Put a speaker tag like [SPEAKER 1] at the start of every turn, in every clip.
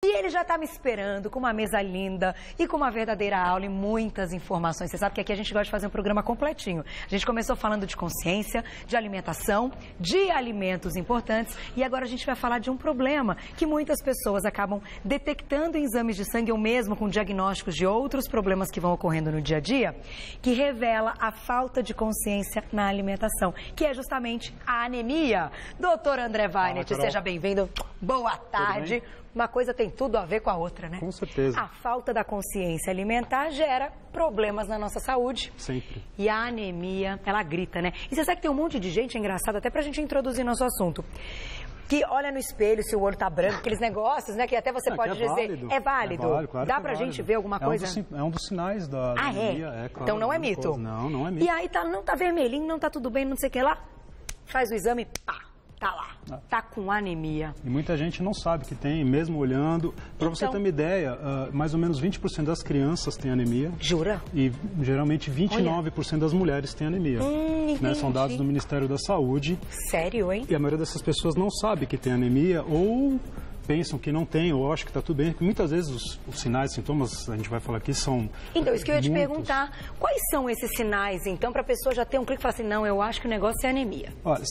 [SPEAKER 1] E ele já está me esperando com uma mesa linda e com uma verdadeira aula e muitas informações. Você sabe que aqui a gente gosta de fazer um programa completinho. A gente começou falando de consciência, de alimentação, de alimentos importantes e agora a gente vai falar de um problema que muitas pessoas acabam detectando em exames de sangue ou mesmo com diagnósticos de outros problemas que vão ocorrendo no dia a dia, que revela a falta de consciência na alimentação, que é justamente a anemia. Doutor André Weinert, seja bem-vindo. Boa tarde. Uma coisa tem tudo a ver com a outra, né?
[SPEAKER 2] Com certeza.
[SPEAKER 1] A falta da consciência alimentar gera problemas na nossa saúde.
[SPEAKER 2] Sempre.
[SPEAKER 1] E a anemia, ela grita, né? E você sabe que tem um monte de gente, engraçada, até pra gente introduzir nosso assunto, que olha no espelho se o olho tá branco, aqueles negócios, né? Que até você pode dizer,
[SPEAKER 2] válido.
[SPEAKER 1] é válido?
[SPEAKER 2] É válido, claro.
[SPEAKER 1] Dá pra gente ver alguma coisa?
[SPEAKER 2] É um dos sinais da anemia.
[SPEAKER 1] É?
[SPEAKER 2] Claro,
[SPEAKER 1] então não é mito?
[SPEAKER 2] Não, não é mito.
[SPEAKER 1] E aí não tá vermelhinho, não tá tudo bem, não sei o que lá. Faz o exame, pá. Tá lá, tá com anemia.
[SPEAKER 2] E muita gente não sabe que tem, mesmo olhando. Para você ter uma ideia, mais ou menos 20% das crianças têm anemia.
[SPEAKER 1] Jura?
[SPEAKER 2] E geralmente 29% das mulheres têm anemia. Né? São dados do Ministério da Saúde.
[SPEAKER 1] Sério, hein?
[SPEAKER 2] E a maioria dessas pessoas não sabe que tem anemia ou pensam que não tem, ou acham que está tudo bem. Muitas vezes os sinais, sintomas, a gente vai falar aqui, são
[SPEAKER 1] Então, isso que eu ia te
[SPEAKER 2] muitos.
[SPEAKER 1] perguntar. Quais são esses sinais, então, para a pessoa já ter um clique e falar assim, não, eu acho que o negócio é anemia?
[SPEAKER 2] Olha,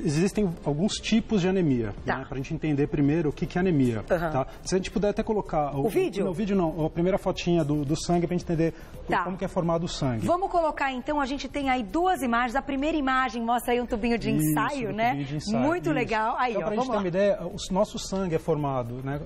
[SPEAKER 2] existem alguns tipos de anemia,
[SPEAKER 1] Tá.
[SPEAKER 2] né, para a gente entender primeiro o que é anemia. Tá? Se a gente puder até colocar...
[SPEAKER 1] O vídeo?
[SPEAKER 2] Não, o vídeo não, a primeira fotinha do sangue para a gente entender como que é formado o sangue.
[SPEAKER 1] Vamos colocar, então, a gente tem aí duas imagens. A primeira imagem mostra aí um tubinho de ensaio, né?
[SPEAKER 2] Tubinho de ensaio,
[SPEAKER 1] muito legal. Aí,
[SPEAKER 2] então,
[SPEAKER 1] ó,
[SPEAKER 2] para a gente ter uma ideia, o nosso sangue é formado, né,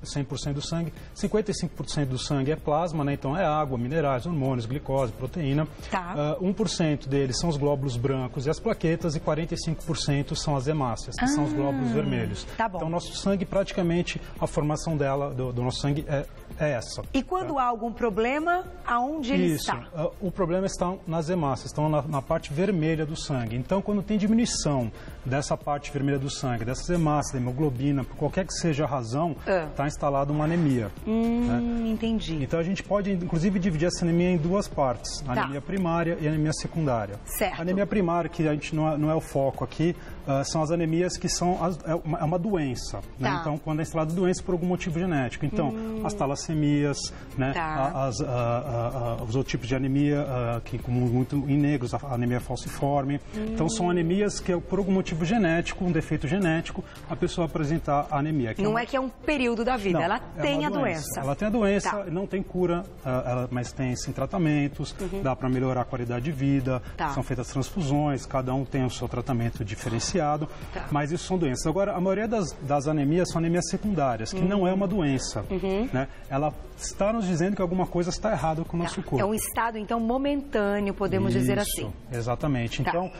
[SPEAKER 2] 100% do sangue, 55% do sangue é plasma, né, então é água, minerais, hormônios, glicose, proteína.
[SPEAKER 1] Tá.
[SPEAKER 2] 1% deles são os glóbulos brancos e as plaquetas e 45% são as hemácias, que são os glóbulos vermelhos.
[SPEAKER 1] Tá bom.
[SPEAKER 2] Então, nosso sangue, praticamente, a formação dela, do nosso sangue é essa.
[SPEAKER 1] E quando há algum problema, aonde ele está?
[SPEAKER 2] O problema está nas hemácias, estão na parte vermelha do sangue. Então, quando tem diminuição dessa parte vermelha do sangue, dessas hemácias, da hemoglobina, por qualquer que seja a razão, está instalada uma anemia. Né?
[SPEAKER 1] Entendi.
[SPEAKER 2] Então, a gente pode, inclusive, dividir essa anemia em duas partes. A anemia primária e a anemia secundária.
[SPEAKER 1] Certo.
[SPEAKER 2] A anemia primária, que a gente não é o foco aqui, são as anemias que são é uma doença. Né?
[SPEAKER 1] Tá.
[SPEAKER 2] Então, quando é instalada doença por algum motivo genético. Então, as talassemias, né? Os outros tipos de anemia, que como muito em negros, a anemia falciforme. Então, são anemias que, por algum motivo genético, um defeito genético, a pessoa apresenta a anemia.
[SPEAKER 1] Não é que é um período da vida, ela tem a doença.
[SPEAKER 2] Ela tem a doença, não tem cura, mas tem sim tratamentos, dá para melhorar a qualidade de vida, são feitas transfusões, cada um tem o seu tratamento diferenciado, mas isso são doenças. Agora, a maioria das anemias são anemias secundárias, que não é uma doença. Né? Ela está nos dizendo que alguma coisa está errada com o nosso corpo.
[SPEAKER 1] É um estado, então, momentâneo, podemos dizer assim.
[SPEAKER 2] Exatamente. Então,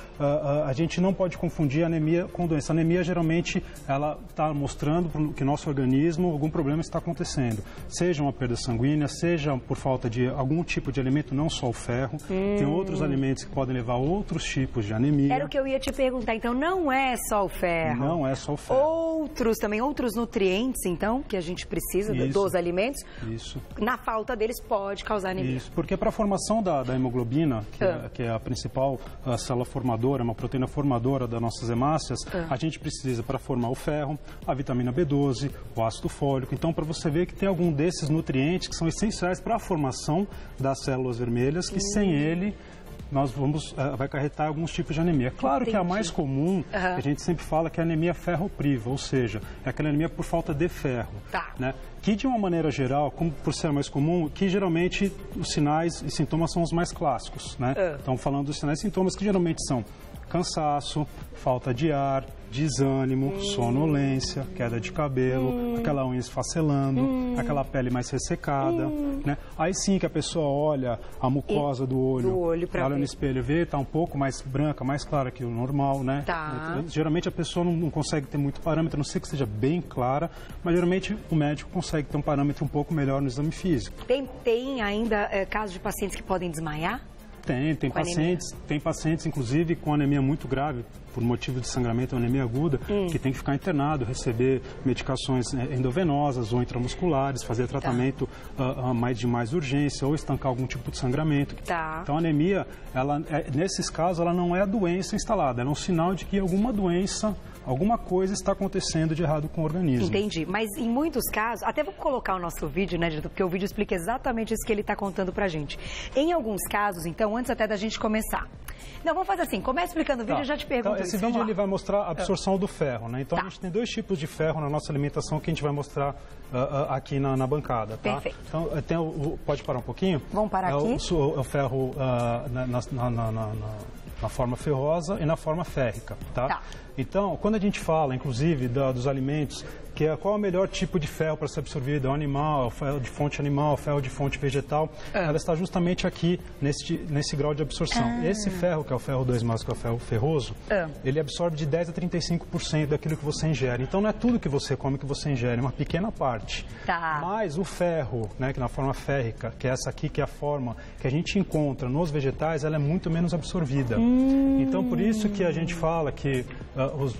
[SPEAKER 2] a gente não pode confundir anemia com doença. A anemia, geralmente, ela está mostrando que nosso organismo, algum problema está acontecendo. Seja uma perda sanguínea, seja por falta de algum tipo de alimento, não só o ferro. Tem outros alimentos que podem levar a outros tipos de anemia.
[SPEAKER 1] Era o que eu ia te perguntar. Então, não é só o ferro.
[SPEAKER 2] Não é só o ferro.
[SPEAKER 1] Outros nutrientes, então, que a gente precisa dos alimentos.
[SPEAKER 2] Isso.
[SPEAKER 1] Na falta deles pode causar anemia.
[SPEAKER 2] Isso, porque para a formação da hemoglobina, que é a principal célula formadora, uma proteína formadora das nossas hemácias, a gente precisa, para formar o ferro, a vitamina B12, o ácido fólico. Então, para você ver que tem algum desses nutrientes que são essenciais para a formação das células vermelhas, que sem ele nós vai acarretar alguns tipos de anemia. Claro que a mais comum, que a gente sempre fala, que é a anemia ferropriva, ou seja, é aquela anemia por falta de ferro. Né? Que, de uma maneira geral, como por ser mais comum, que geralmente os sinais e sintomas são os mais clássicos. Né? Então, falando dos sinais e sintomas que geralmente são cansaço, falta de ar, desânimo, sonolência, queda de cabelo, aquela unha esfacelando, aquela pele mais ressecada, né? Aí sim que a pessoa olha a mucosa do olho olha no espelho, vê, está um pouco mais branca, mais clara que o normal, né? Geralmente a pessoa não consegue ter muito parâmetro, a não ser que seja bem clara, mas geralmente o médico consegue ter um parâmetro um pouco melhor no exame físico.
[SPEAKER 1] Tem ainda casos de pacientes que podem desmaiar?
[SPEAKER 2] Tem pacientes, inclusive, com anemia muito grave, por motivo de sangramento ou anemia aguda, que tem que ficar internado, receber medicações endovenosas ou intramusculares, fazer tratamento de mais urgência ou estancar algum tipo de sangramento. Então, a anemia, nesses casos, ela não é a doença instalada, ela é um sinal de que alguma doença, alguma coisa está acontecendo de errado com o organismo.
[SPEAKER 1] Entendi, mas em muitos casos, até vou colocar o nosso vídeo, né, porque o vídeo explica exatamente isso que ele está contando pra gente. Em alguns casos, então, antes até da gente começar. Não, vamos fazer assim, começa explicando o vídeo e já te pergunto
[SPEAKER 2] então, esse vídeo ele vai mostrar a absorção do ferro, né? Então a gente tem 2 tipos de ferro na nossa alimentação que a gente vai mostrar aqui na bancada, tá?
[SPEAKER 1] Perfeito.
[SPEAKER 2] Então, pode parar um pouquinho?
[SPEAKER 1] Vamos parar aqui?
[SPEAKER 2] O ferro na forma ferrosa e na forma férrica, tá? Então, quando a gente fala, inclusive, dos alimentos, qual é o melhor tipo de ferro para ser absorvido? É o animal, ferro de fonte animal, ferro de fonte vegetal. Ela está justamente aqui nesse grau de absorção. Esse ferro, que é o ferro 2+, que é o ferro ferroso, ele absorve de 10% a 35% daquilo que você ingere. Então, não é tudo que você come que você ingere, é uma pequena parte. Mas o ferro, né, que na forma férrica, que é essa aqui, que é a forma que a gente encontra nos vegetais, ela é muito menos absorvida. Então, por isso que a gente fala que os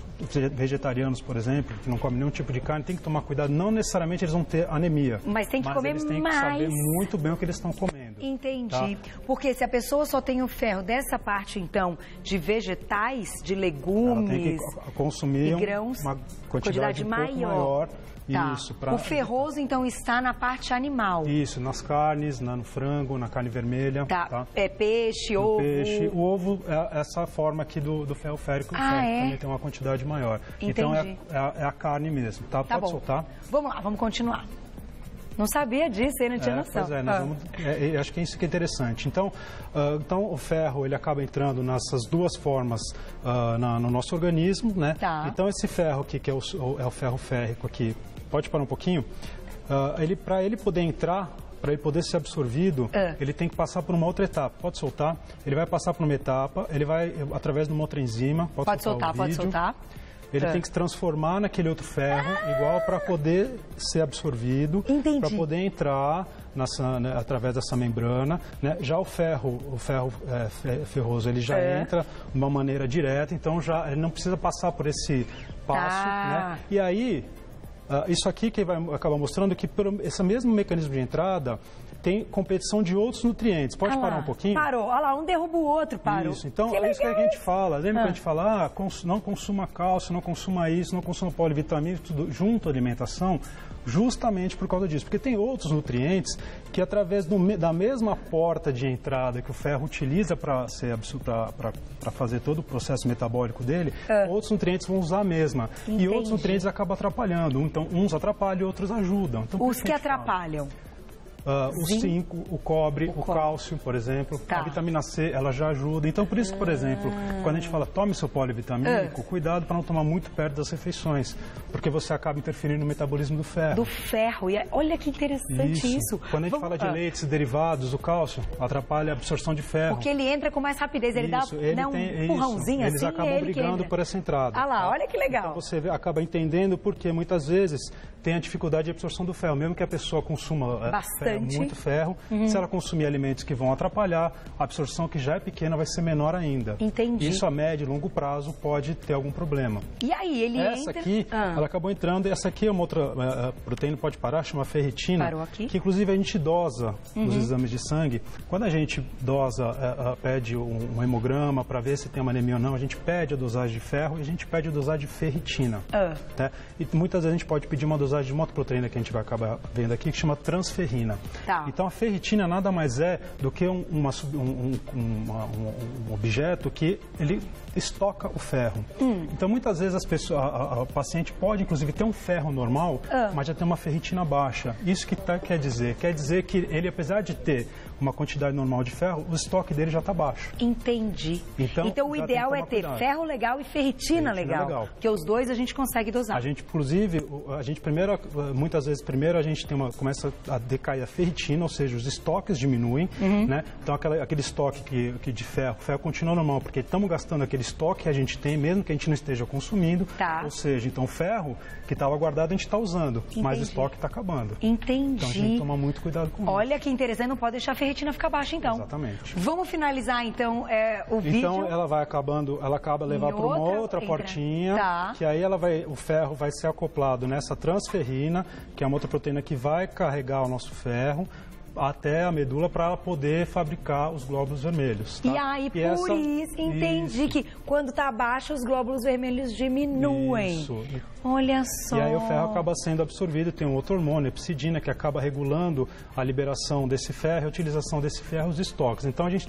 [SPEAKER 2] vegetarianos, por exemplo, que não comem nenhum tipo de carne, tem que tomar cuidado. Não necessariamente eles vão ter anemia.
[SPEAKER 1] Mas tem que comer
[SPEAKER 2] eles têm que saber muito bem o que eles estão comendo.
[SPEAKER 1] Entendi. Tá? Porque se a pessoa só tem o ferro dessa parte, então, de vegetais, de legumes,
[SPEAKER 2] ela tem que consumir
[SPEAKER 1] e grãos,
[SPEAKER 2] uma quantidade um pouco maior. Isso,
[SPEAKER 1] O ferroso, então, está na parte animal.
[SPEAKER 2] Isso, nas carnes, no frango, na carne vermelha.
[SPEAKER 1] É peixe, ovo.
[SPEAKER 2] Peixe. O ovo é essa forma aqui do ferro férico. O ferro também tem uma quantidade maior.
[SPEAKER 1] Entendi.
[SPEAKER 2] Então, é a carne mesmo. Pode soltar.
[SPEAKER 1] Vamos lá, vamos continuar. Não sabia disso, eu não tinha noção.
[SPEAKER 2] Pois acho que é isso que é interessante. Então, o ferro, ele acaba entrando nessas 2 formas no nosso organismo, né? Então, esse ferro aqui, que é o ferro férrico aqui, pode parar um pouquinho, para ele poder entrar, para ele poder ser absorvido, ele tem que passar por uma outra etapa. Pode soltar. Ele vai passar por uma etapa, ele vai através de uma outra enzima. Pode soltar. Ele tem que se transformar naquele outro ferro, igual para poder ser absorvido, para poder entrar através dessa membrana. Né? Já o ferro ferroso, ele já entra de uma maneira direta, então ele não precisa passar por esse passo. Né? E aí, isso aqui que vai acabar mostrando que esse mesmo mecanismo de entrada tem competição de outros nutrientes. Pode parar um pouquinho?
[SPEAKER 1] Parou. Olha lá, um derruba o outro, parou.
[SPEAKER 2] Isso. Então, é isso que a gente fala. Lembra que a gente fala, não consuma cálcio, não consuma isso, não consuma polivitamina, tudo junto à alimentação, justamente por causa disso. Porque tem outros nutrientes que, através da mesma porta de entrada que o ferro utiliza para fazer todo o processo metabólico dele, outros nutrientes vão usar a mesma.
[SPEAKER 1] Entendi.
[SPEAKER 2] E outros nutrientes acabam atrapalhando. Então, uns atrapalham e outros ajudam. Então,
[SPEAKER 1] os que atrapalham?
[SPEAKER 2] O zinco, o cobre, o cálcio, por exemplo. A vitamina C, ela já ajuda. Então, por isso que, por exemplo, quando a gente fala tome seu polivitamínico, cuidado para não tomar muito perto das refeições, porque você acaba interferindo no metabolismo do ferro.
[SPEAKER 1] Do ferro. E olha que interessante isso.
[SPEAKER 2] Quando a gente fala de leites, derivados, o cálcio atrapalha a absorção de ferro.
[SPEAKER 1] Porque ele entra com mais rapidez, ele dá um empurrãozinho assim.
[SPEAKER 2] Eles acabam brigando por essa entrada.
[SPEAKER 1] Ah lá, olha que legal.
[SPEAKER 2] Então, você acaba entendendo porque muitas vezes tem a dificuldade de absorção do ferro. Mesmo que a pessoa consuma muito ferro, se ela consumir alimentos que vão atrapalhar, a absorção que já é pequena vai ser menor ainda.
[SPEAKER 1] Entendi.
[SPEAKER 2] Isso a médio e longo prazo pode ter algum problema.
[SPEAKER 1] E aí, ele
[SPEAKER 2] essa aqui, ela acabou entrando, essa aqui é uma outra proteína, pode parar, chama ferritina,
[SPEAKER 1] parou aqui.
[SPEAKER 2] Que inclusive a gente dosa nos exames de sangue. Quando a gente dosa, pede um hemograma para ver se tem uma anemia ou não, a gente pede a dosagem de ferro e a gente pede a dosagem de ferritina. Né? E muitas vezes a gente pode pedir uma dosagem de uma outra proteína que a gente vai acabar vendo aqui, que chama transferrina. Então, a ferritina nada mais é do que um objeto que ele estoca o ferro. Então, muitas vezes a paciente pode, inclusive, ter um ferro normal, mas já tem uma ferritina baixa. Isso que quer dizer? Quer dizer que ele, apesar de ter uma quantidade normal de ferro, o estoque dele já está baixo.
[SPEAKER 1] Entendi. Então o ideal é ter ferro legal e ferritina legal. Porque os dois a gente consegue dosar.
[SPEAKER 2] A gente, inclusive, muitas vezes, a gente começa a decair a ferritina, ou seja, os estoques diminuem, né? Então aquele estoque de ferro, o ferro continua normal, porque estamos gastando aquele estoque que a gente tem, mesmo que a gente não esteja consumindo.
[SPEAKER 1] Tá.
[SPEAKER 2] Ou seja, então o ferro que estava guardado a gente está usando, mas o estoque está acabando.
[SPEAKER 1] Entendi.
[SPEAKER 2] Então a gente tem que tomar muito cuidado com isso.
[SPEAKER 1] Olha que interessante, não pode deixar a ferritina ficar baixa então.
[SPEAKER 2] Exatamente.
[SPEAKER 1] Vamos finalizar então o vídeo.
[SPEAKER 2] Então ela vai ela acaba levar para uma outra portinha, que aí o ferro vai ser acoplado nessa transferrina, que é uma outra proteína que vai carregar o nosso ferro até a medula para ela poder fabricar os glóbulos vermelhos. Tá?
[SPEAKER 1] E aí, por isso, entendi que quando está abaixo, os glóbulos vermelhos diminuem.
[SPEAKER 2] Isso.
[SPEAKER 1] Olha só.
[SPEAKER 2] E aí o ferro acaba sendo absorvido, tem um outro hormônio, epsidina, que acaba regulando a liberação desse ferro e a utilização desse ferro nos estoques. Então a gente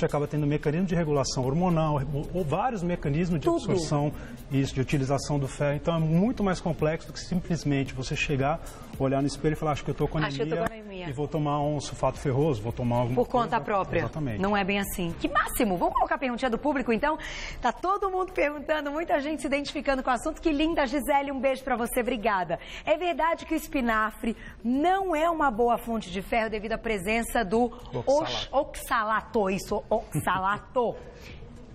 [SPEAKER 2] acaba tendo um mecanismo de regulação hormonal, ou vários mecanismos de absorção e de utilização do ferro. Então é muito mais complexo do que simplesmente você chegar, olhar no espelho e falar, acho que eu estou com anemia e vou tomar um sulfato ferroso, vou tomar alguma coisa.
[SPEAKER 1] Por conta própria.
[SPEAKER 2] Exatamente.
[SPEAKER 1] Não é bem assim. Que máximo! Vamos colocar a perguntinha do público, então? Tá todo mundo perguntando, muita gente se identificando com o assunto. Que linda, Gisele, um beijo pra você, obrigada. É verdade que o espinafre não é uma boa fonte de ferro devido à presença do oxalato, oxalato.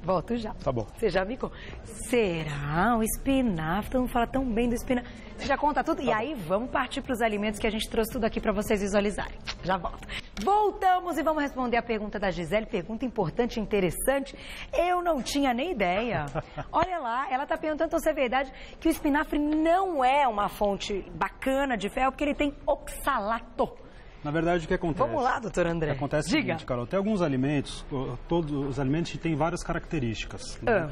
[SPEAKER 1] Volto já.
[SPEAKER 2] Tá bom.
[SPEAKER 1] Você já me conta. Será? O espinafre, todo mundo fala tão bem do espinafre. Você já conta tudo? E aí, vamos partir para os alimentos que a gente trouxe tudo aqui para vocês visualizarem. Já volto. Voltamos e vamos responder a pergunta da Gisele. Pergunta importante e interessante. Eu não tinha nem ideia. Olha lá, ela está perguntando então, se é verdade que o espinafre não é uma fonte bacana de ferro, porque ele tem oxalato.
[SPEAKER 2] Na verdade, o que acontece?
[SPEAKER 1] Vamos lá, doutor André.
[SPEAKER 2] Acontece o seguinte, Carol, tem alguns alimentos, todos os alimentos têm várias características, né?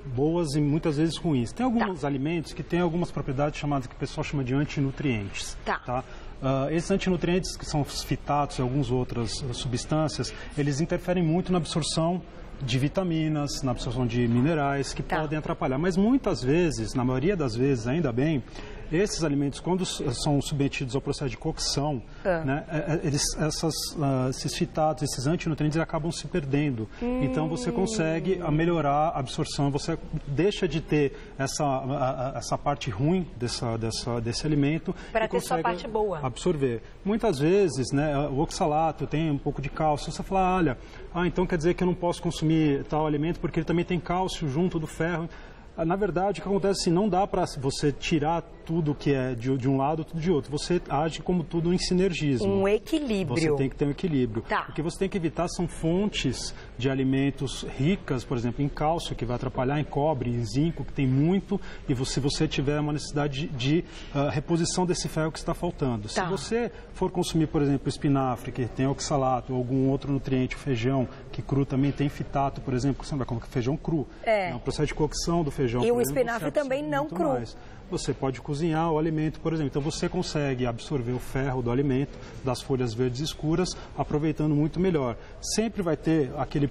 [SPEAKER 2] Boas e muitas vezes ruins. Tem alguns alimentos que têm algumas propriedades chamadas, que o pessoal chama de antinutrientes. Tá? Esses antinutrientes, que são os fitatos e algumas outras substâncias, eles interferem muito na absorção de vitaminas, na absorção de minerais, que podem atrapalhar. Mas muitas vezes, na maioria das vezes, ainda bem, esses alimentos, quando são submetidos ao processo de cocção, né, esses fitatos, esses antinutrientes acabam se perdendo. Então você consegue melhorar a absorção, você deixa de ter essa parte ruim desse alimento
[SPEAKER 1] para ter sua parte boa.
[SPEAKER 2] Absorver. Muitas vezes, né, o oxalato tem um pouco de cálcio. Você fala, olha, então quer dizer que eu não posso consumir tal alimento porque ele também tem cálcio junto do ferro. Na verdade, o que acontece é assim, não dá para você tirar tudo que é de um lado, tudo de outro. Você age como tudo em sinergismo.
[SPEAKER 1] Um equilíbrio.
[SPEAKER 2] Você tem que ter um equilíbrio. O que você tem que evitar são fontes de alimentos ricas, por exemplo, em cálcio, que vai atrapalhar, em cobre, em zinco, que tem muito, e se você tiver uma necessidade de reposição desse ferro que está faltando. Se você for consumir, por exemplo, espinafre, que tem oxalato, ou algum outro nutriente, o feijão, que cru também tem fitato, por exemplo, você não vai comer feijão cru. É um processo de cocção do feijão.
[SPEAKER 1] E o espinafre também não cru.
[SPEAKER 2] Você pode cozinhar o alimento, por exemplo. Então você consegue absorver o ferro do alimento, das folhas verdes escuras, aproveitando muito melhor. Sempre vai ter aquele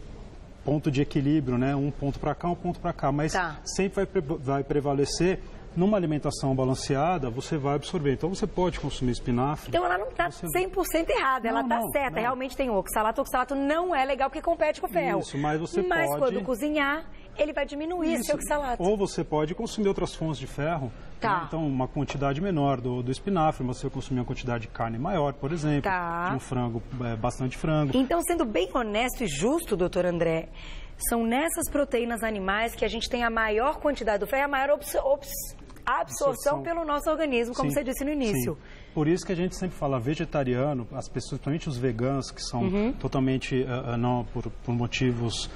[SPEAKER 2] ponto de equilíbrio, né? Um ponto para cá, um ponto para cá, mas sempre vai prevalecer. Numa alimentação balanceada, você vai absorver. Então, você pode consumir espinafre.
[SPEAKER 1] Então, ela não está 100% errada. Ela está certa. Não. Realmente tem oxalato. O oxalato não é legal porque compete com o ferro.
[SPEAKER 2] Isso, mas você pode...
[SPEAKER 1] Mas quando cozinhar, ele vai diminuir esse oxalato.
[SPEAKER 2] Ou você pode consumir outras fontes de ferro. Né? Então, uma quantidade menor do espinafre. Você consumir uma quantidade de carne maior, por exemplo. De um frango, bastante frango.
[SPEAKER 1] Então, sendo bem honesto e justo, doutor André, são nessas proteínas animais que a gente tem a maior quantidade do ferro, a maior absorção pelo nosso organismo, como você disse no início.
[SPEAKER 2] Sim. Por isso que a gente sempre fala vegetariano, as pessoas, principalmente os veganos, que são totalmente, por motivos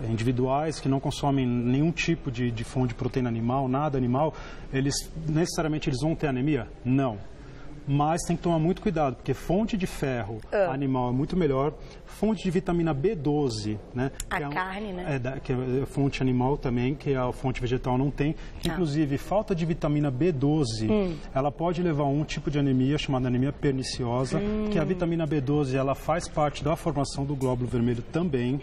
[SPEAKER 2] individuais, que não consomem nenhum tipo de fonte de proteína animal, nada animal, necessariamente eles vão ter anemia? Não. Mas tem que tomar muito cuidado, porque fonte de ferro animal é muito melhor. Fonte de vitamina B12, né?
[SPEAKER 1] Carne, né?
[SPEAKER 2] Que é fonte animal também, que a fonte vegetal não tem. Inclusive, falta de vitamina B12, ela pode levar a um tipo de anemia, chamada anemia perniciosa, que a vitamina B12, ela faz parte da formação do glóbulo vermelho também,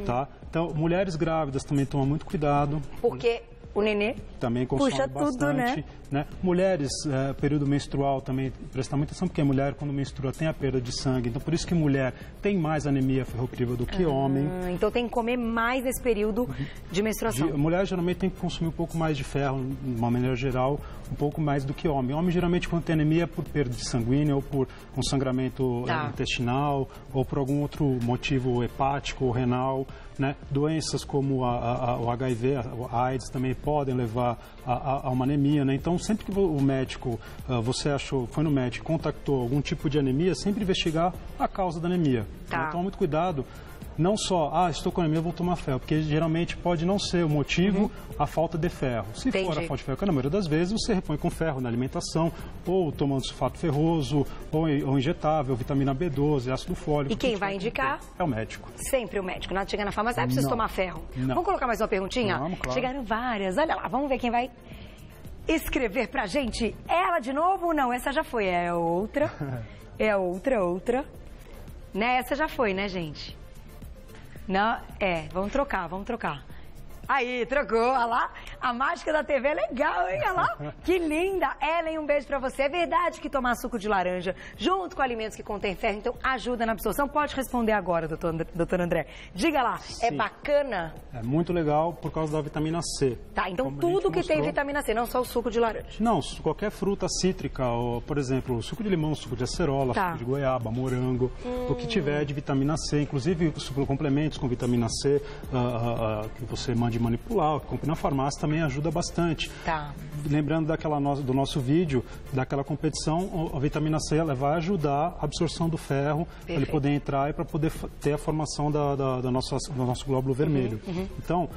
[SPEAKER 2] tá? Então, mulheres grávidas também tomam muito cuidado.
[SPEAKER 1] Porque o nenê
[SPEAKER 2] também consome
[SPEAKER 1] puxa
[SPEAKER 2] bastante,
[SPEAKER 1] tudo, né?
[SPEAKER 2] Mulheres, período menstrual também, prestar muita atenção, porque a mulher, quando menstrua, tem a perda de sangue. Então, por isso que mulher tem mais anemia ferropriva do que homem.
[SPEAKER 1] Então, tem que comer mais nesse período de menstruação.
[SPEAKER 2] Mulher, geralmente, tem que consumir um pouco mais de ferro, de uma maneira geral, um pouco mais do que homem. Homem, geralmente, quando tem anemia, é por perda de sanguínea, ou por um sangramento intestinal, ou por algum outro motivo hepático ou renal. Né? Doenças como o HIV, a AIDS também podem levar a uma anemia, né? Então, sempre que o médico, foi no médico, contactou algum tipo de anemia, sempre investigar a causa da anemia. Então, toma muito cuidado. Não só, estou com anemia, vou tomar ferro, porque geralmente pode não ser o motivo a falta de ferro. Se for a falta de ferro, que na maioria das vezes você repõe com ferro na alimentação, ou tomando sulfato ferroso, ou injetável, vitamina B12, ácido fólico.
[SPEAKER 1] E quem vai indicar?
[SPEAKER 2] É o médico.
[SPEAKER 1] Sempre o médico. Nada chega na farmácia, preciso tomar ferro.
[SPEAKER 2] Não.
[SPEAKER 1] Vamos colocar mais uma perguntinha?
[SPEAKER 2] Vamos, claro.
[SPEAKER 1] Chegaram várias. Olha lá, vamos ver quem vai escrever pra gente. Ela de novo? Não, essa já foi. É outra. É outra. Né? Essa já foi, né, gente? Não, vamos trocar. Aí, trocou, olha lá. A mágica da TV é legal, hein? Olha lá. Que linda. Ellen, um beijo pra você. É verdade que tomar suco de laranja junto com alimentos que contêm ferro, então ajuda na absorção? Pode responder agora, doutor André. Diga lá,
[SPEAKER 2] Sim.
[SPEAKER 1] É bacana?
[SPEAKER 2] É muito legal por causa da vitamina C.
[SPEAKER 1] Tá, então tudo que tem vitamina C, não só o suco de laranja.
[SPEAKER 2] Não, qualquer fruta cítrica, ou, por exemplo, suco de limão, suco de acerola, suco de goiaba, morango, o que tiver de vitamina C, inclusive complementos com vitamina C, que você mande manipular, que compre na farmácia, também ajuda bastante.
[SPEAKER 1] Tá.
[SPEAKER 2] Lembrando do nosso vídeo, daquela competição, a vitamina C ela vai ajudar a absorção do ferro, para ele poder entrar e para poder ter a formação do nosso glóbulo vermelho. Então,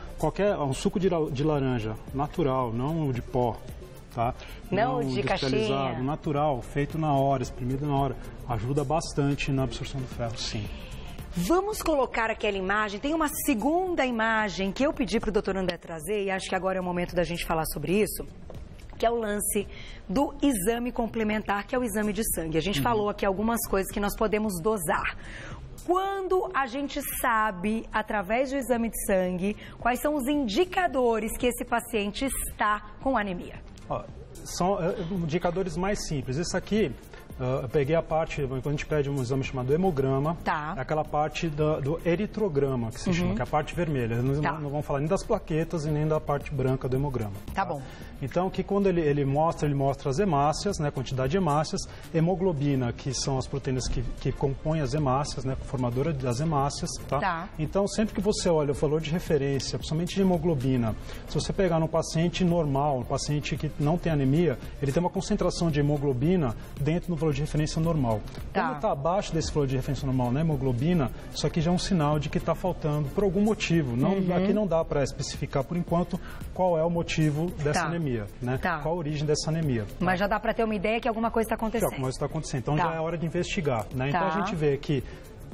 [SPEAKER 2] um suco de laranja natural, não de pó, tá?
[SPEAKER 1] Não de caixinha.
[SPEAKER 2] Natural, feito na hora, espremido na hora, ajuda bastante na absorção do ferro, sim.
[SPEAKER 1] Vamos colocar aquela imagem, tem uma segunda imagem que eu pedi para o doutor André trazer, e acho que agora é o momento da gente falar sobre isso, que é o lance do exame complementar, que é o exame de sangue. A gente falou aqui algumas coisas que nós podemos dosar. Quando a gente sabe, através do exame de sangue, quais são os indicadores que esse paciente está com anemia?
[SPEAKER 2] São indicadores mais simples. Esse aqui... eu peguei a parte, quando a gente pede um exame chamado hemograma, é aquela parte do eritrograma, que se chama, que é a parte vermelha. Não vamos falar nem das plaquetas e nem da parte branca do hemograma.
[SPEAKER 1] Tá bom.
[SPEAKER 2] Então, que quando ele mostra as hemácias, né, a quantidade de hemácias, hemoglobina, que são as proteínas que compõem as hemácias, né, formadora das hemácias, tá? Então, sempre que você olha o valor de referência, principalmente de hemoglobina, se você pegar num paciente normal, um paciente que não tem anemia, ele tem uma concentração de hemoglobina dentro do valor de referência normal. Quando está abaixo desse valor de referência normal na hemoglobina, isso aqui já é um sinal de que está faltando por algum motivo. Aqui não dá para especificar por enquanto qual é o motivo dessa anemia. Né? Qual a origem dessa anemia.
[SPEAKER 1] Mas já dá para ter uma ideia que alguma coisa está acontecendo.
[SPEAKER 2] Alguma coisa está acontecendo. Então já é hora de investigar. Né? Então a gente vê que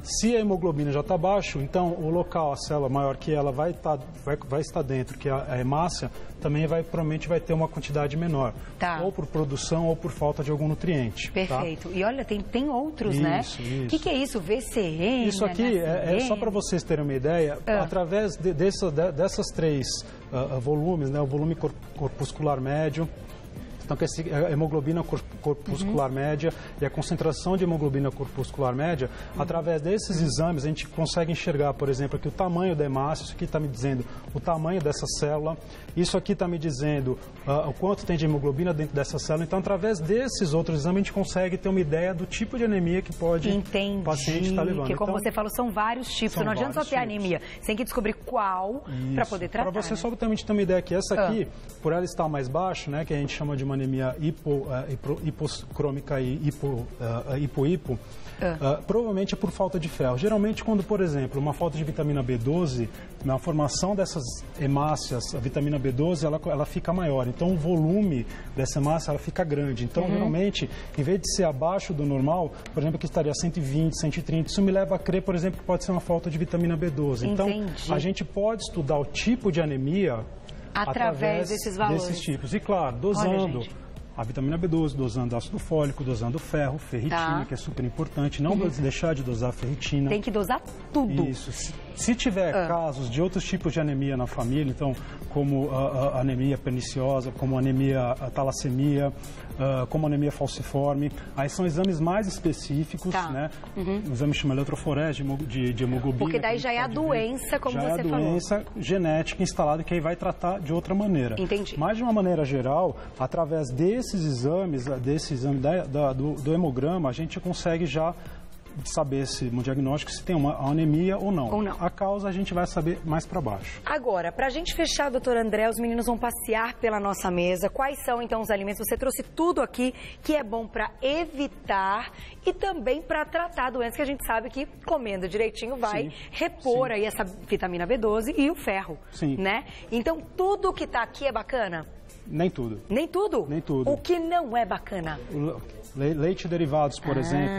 [SPEAKER 2] se a hemoglobina já está baixo, então o local, a célula maior que ela vai estar dentro, que é a hemácia, também provavelmente vai ter uma quantidade menor. Ou por produção ou por falta de algum nutriente.
[SPEAKER 1] Perfeito. E olha, tem outros, né?
[SPEAKER 2] Isso.
[SPEAKER 1] O que é isso? VCN?
[SPEAKER 2] Isso aqui é só para vocês terem uma ideia, através dessas três volumes, né? O volume corpuscular médio, então, que é a hemoglobina corpuscular média e a concentração de hemoglobina corpuscular média, através desses exames a gente consegue enxergar, por exemplo, aqui o tamanho da hemácia, isso aqui está me dizendo o tamanho dessa célula, isso aqui está me dizendo o quanto tem de hemoglobina dentro dessa célula. Então, através desses outros exames, a gente consegue ter uma ideia do tipo de anemia que pode o paciente estar levando.
[SPEAKER 1] Porque, como você falou, são vários tipos. Não adianta só ter anemia. Você tem que descobrir qual para poder tratar.
[SPEAKER 2] Para você só ter uma ideia que essa aqui, por ela estar mais baixa, né, que a gente chama de uma anemia hipocrômica e hipo, provavelmente é por falta de ferro. Geralmente, quando, por exemplo, uma falta de vitamina B12, na formação dessas hemácias, a vitamina B12 ela fica maior. Então, o volume dessa hemácia ela fica grande. Então, geralmente, em vez de ser abaixo do normal, por exemplo, que estaria 120, 130, isso me leva a crer, por exemplo, que pode ser uma falta de vitamina B12. Então, a gente pode estudar o tipo de anemia através desses valores. Desses tipos. E, claro, dosando a vitamina B12, dosando ácido fólico, dosando ferro, ferritina, que é super importante. Não deixar de dosar a ferritina.
[SPEAKER 1] Tem que dosar tudo.
[SPEAKER 2] Isso. Se tiver casos de outros tipos de anemia na família, então, como a anemia perniciosa, como anemia talassemia, como anemia falciforme, aí são exames mais específicos, né? O exame chama eletroforese de hemoglobina.
[SPEAKER 1] Porque daí já é a doença, como você falou. Já é a doença
[SPEAKER 2] genética instalada que aí vai tratar de outra maneira.
[SPEAKER 1] Entendi.
[SPEAKER 2] Mas, de uma maneira geral, através desses exames, desse exame do hemograma, a gente consegue já saber se no diagnóstico se tem uma anemia ou não. A causa a gente vai saber mais para baixo.
[SPEAKER 1] Agora, para a gente fechar, doutor André, os meninos vão passear pela nossa mesa. Quais são, então, os alimentos? Você trouxe tudo aqui que é bom para evitar e também para tratar doenças que a gente sabe que, comendo direitinho, vai repor aí essa vitamina B12 e o ferro, né? Então, tudo que está aqui é bacana?
[SPEAKER 2] Nem tudo.
[SPEAKER 1] Nem tudo?
[SPEAKER 2] Nem tudo.
[SPEAKER 1] O que não é bacana?
[SPEAKER 2] Leite derivados, por exemplo.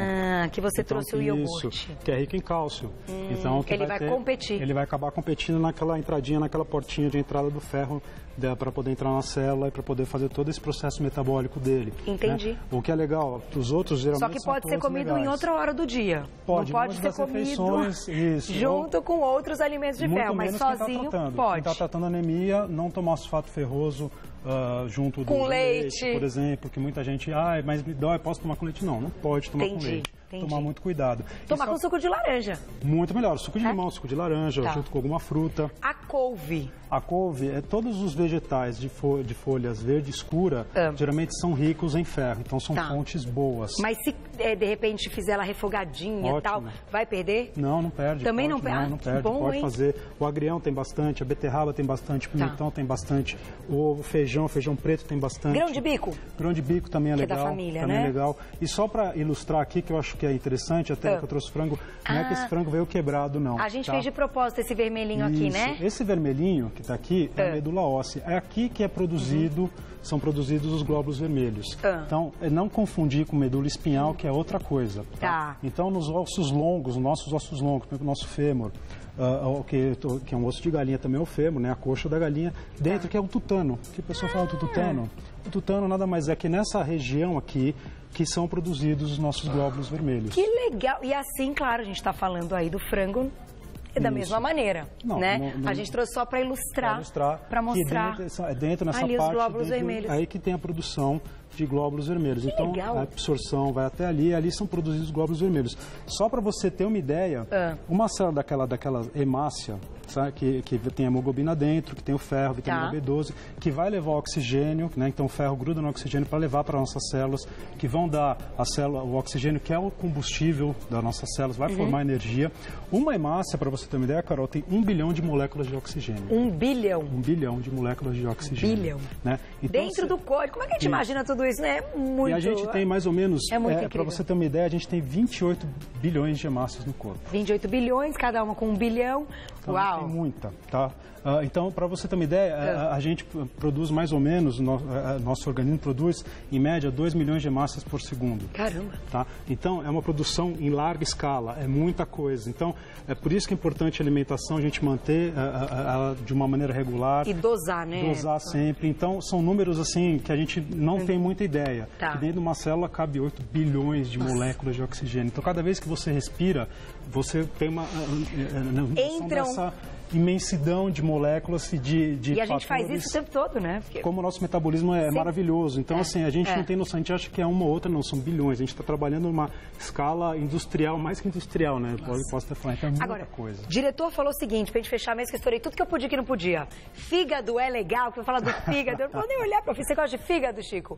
[SPEAKER 1] Que você trouxe o iogurte.
[SPEAKER 2] Isso, que é rico em cálcio. Então,
[SPEAKER 1] ele vai competir.
[SPEAKER 2] Ele vai acabar competindo naquela entradinha, naquela portinha de entrada do ferro para poder entrar na célula e para poder fazer todo esse processo metabólico dele.
[SPEAKER 1] Entendi.
[SPEAKER 2] Né? O que é legal, os outros geralmente
[SPEAKER 1] só que pode ser comido legais. Em outra hora do dia.
[SPEAKER 2] Pode,
[SPEAKER 1] não pode ser comido junto com outros alimentos de ferro, mas sozinho pode.
[SPEAKER 2] Quem está tratando anemia, não tomar sulfato ferroso junto
[SPEAKER 1] com
[SPEAKER 2] do
[SPEAKER 1] leite,
[SPEAKER 2] por exemplo, que muita gente, mas me dói, posso tomar com leite? Não, não pode tomar com leite. Tomar muito cuidado.
[SPEAKER 1] Tomar com suco de laranja.
[SPEAKER 2] Muito melhor. Suco de limão, suco de laranja, junto com alguma fruta.
[SPEAKER 1] A couve.
[SPEAKER 2] A couve, todos os vegetais de folhas verde escura, geralmente são ricos em ferro. Então, são fontes boas.
[SPEAKER 1] Mas se, de repente, fizer ela refogadinha e tal, vai perder?
[SPEAKER 2] Não, não perde.
[SPEAKER 1] Também não perde?
[SPEAKER 2] Não perde.
[SPEAKER 1] Bom,
[SPEAKER 2] pode fazer. O agrião tem bastante, a beterraba tem bastante, o pimentão tem bastante, o feijão preto tem bastante.
[SPEAKER 1] Grão de bico?
[SPEAKER 2] Grão de bico também é legal.
[SPEAKER 1] Que é da família,
[SPEAKER 2] também
[SPEAKER 1] né?
[SPEAKER 2] É legal. E só para ilustrar aqui, que eu acho que é interessante, até que eu trouxe frango, não é que esse frango veio quebrado, não.
[SPEAKER 1] A gente fez de propósito esse vermelhinho aqui, né?
[SPEAKER 2] Esse vermelhinho que está aqui é a medula óssea. É aqui que é produzido, são produzidos os glóbulos vermelhos. Então, não confundir com medula espinhal, que é outra coisa. Então, nos ossos longos, os nossos ossos longos, por exemplo, o nosso fêmur, que é um osso de galinha também, é o fêmur, né? A coxa da galinha, dentro que é o tutano. Que a pessoa fala do tutano? O tutano nada mais é que nessa região aqui que são produzidos os nossos glóbulos vermelhos.
[SPEAKER 1] Que legal! E assim, claro, a gente está falando aí do frango da mesma maneira, né? A gente trouxe só para ilustrar, para mostrar.
[SPEAKER 2] Dentro nessa
[SPEAKER 1] ali
[SPEAKER 2] parte,
[SPEAKER 1] os glóbulos vermelhos.
[SPEAKER 2] Aí que tem a produção de glóbulos vermelhos.
[SPEAKER 1] Que
[SPEAKER 2] então,
[SPEAKER 1] legal.
[SPEAKER 2] A absorção vai até ali, e ali são produzidos os glóbulos vermelhos. Só para você ter uma ideia, uma célula daquela hemácia, sabe, que tem hemoglobina dentro, que tem o ferro, vitamina B12, que vai levar o oxigênio, né? Então o ferro gruda no oxigênio para levar para nossas células, que vão dar à célula o oxigênio, que é o combustível das nossas células, vai formar energia. Uma hemácia, para você ter uma ideia, Carol, tem 1 bilhão de moléculas de oxigênio.
[SPEAKER 1] 1 bilhão?
[SPEAKER 2] 1 bilhão de moléculas de oxigênio.
[SPEAKER 1] 1 bilhão.
[SPEAKER 2] Né? Então,
[SPEAKER 1] dentro do corpo. Como é que a gente imagina tudo isso, né? É muito...
[SPEAKER 2] E a gente tem mais ou menos,
[SPEAKER 1] para
[SPEAKER 2] você ter uma ideia, a gente tem 28 bilhões de hemácias no corpo. 28
[SPEAKER 1] bilhões, cada uma com 1 bilhão.
[SPEAKER 2] Então,
[SPEAKER 1] uau!
[SPEAKER 2] Tem muita, tá? Então, para você ter uma ideia, a gente produz mais ou menos, nosso organismo produz, em média, 2 milhões de hemácias por segundo.
[SPEAKER 1] Caramba!
[SPEAKER 2] Tá? Então, é uma produção em larga escala, é muita coisa. Então, é por isso que é importante a alimentação, a gente manter de uma maneira regular.
[SPEAKER 1] E dosar, né?
[SPEAKER 2] Dosar sempre. Então, são números, assim, que a gente não tem muita ideia.
[SPEAKER 1] Tá.
[SPEAKER 2] Que dentro de uma célula cabe 8 bilhões de moléculas de oxigênio. Então, cada vez que você respira, você tem uma noção dessa imensidão de moléculas e de
[SPEAKER 1] E a gente faz isso o tempo todo, né?
[SPEAKER 2] Porque... Como o nosso metabolismo é maravilhoso. Então, assim, a gente não tem noção, a gente acha que é uma ou outra, não, são bilhões. A gente está trabalhando numa escala industrial, mais que industrial, né? Posso até falar, então é muita coisa.
[SPEAKER 1] O diretor falou o seguinte, pra gente fechar mesmo, que eu estourei tudo que eu podia e que não podia. Fígado é legal, que eu falo do fígado. Eu não vou nem olhar pra você. Você gosta de fígado, Chico?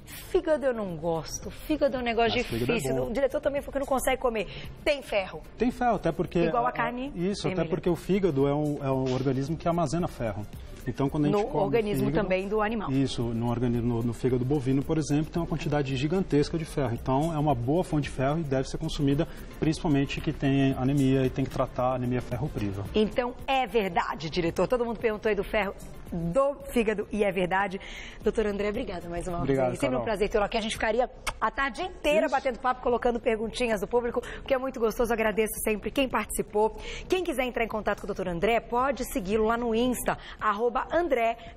[SPEAKER 1] Fígado eu não gosto. Fígado é um negócio difícil. O diretor também falou que não consegue comer. Tem ferro?
[SPEAKER 2] Tem ferro, até porque...
[SPEAKER 1] Igual a carne.
[SPEAKER 2] Isso, até porque o fígado é um organismo que armazena ferro. Então, quando a gente come
[SPEAKER 1] no organismo
[SPEAKER 2] fígado,
[SPEAKER 1] também do animal.
[SPEAKER 2] Isso, no fígado bovino, por exemplo, tem uma quantidade gigantesca de ferro. Então, é uma boa fonte de ferro e deve ser consumida, principalmente que tem anemia e tem que tratar a anemia ferropriva.
[SPEAKER 1] Então, é verdade, diretor. Todo mundo perguntou aí do ferro. do fígado, e é verdade. Doutor André, obrigada mais uma vez. Sempre
[SPEAKER 2] Carol.
[SPEAKER 1] um prazer tê-lo aqui. A gente ficaria a tarde inteira batendo papo, colocando perguntinhas do público, porque é muito gostoso. Agradeço sempre quem participou. Quem quiser entrar em contato com o doutor André, pode segui-lo lá no Insta,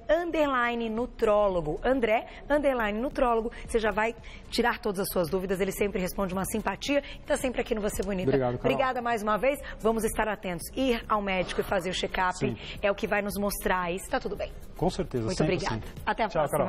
[SPEAKER 1] @André_nutrólogo. André_nutrólogo. Você já vai tirar todas as suas dúvidas. Ele sempre responde uma simpatia e está sempre aqui no Você Bonita.
[SPEAKER 2] Obrigado, Carol.
[SPEAKER 1] Obrigada mais uma vez. Vamos estar atentos. Ir ao médico e fazer o check-up é o que vai nos mostrar aí se está tudo bem.
[SPEAKER 2] Com certeza.
[SPEAKER 1] Muito obrigada. Até a próxima.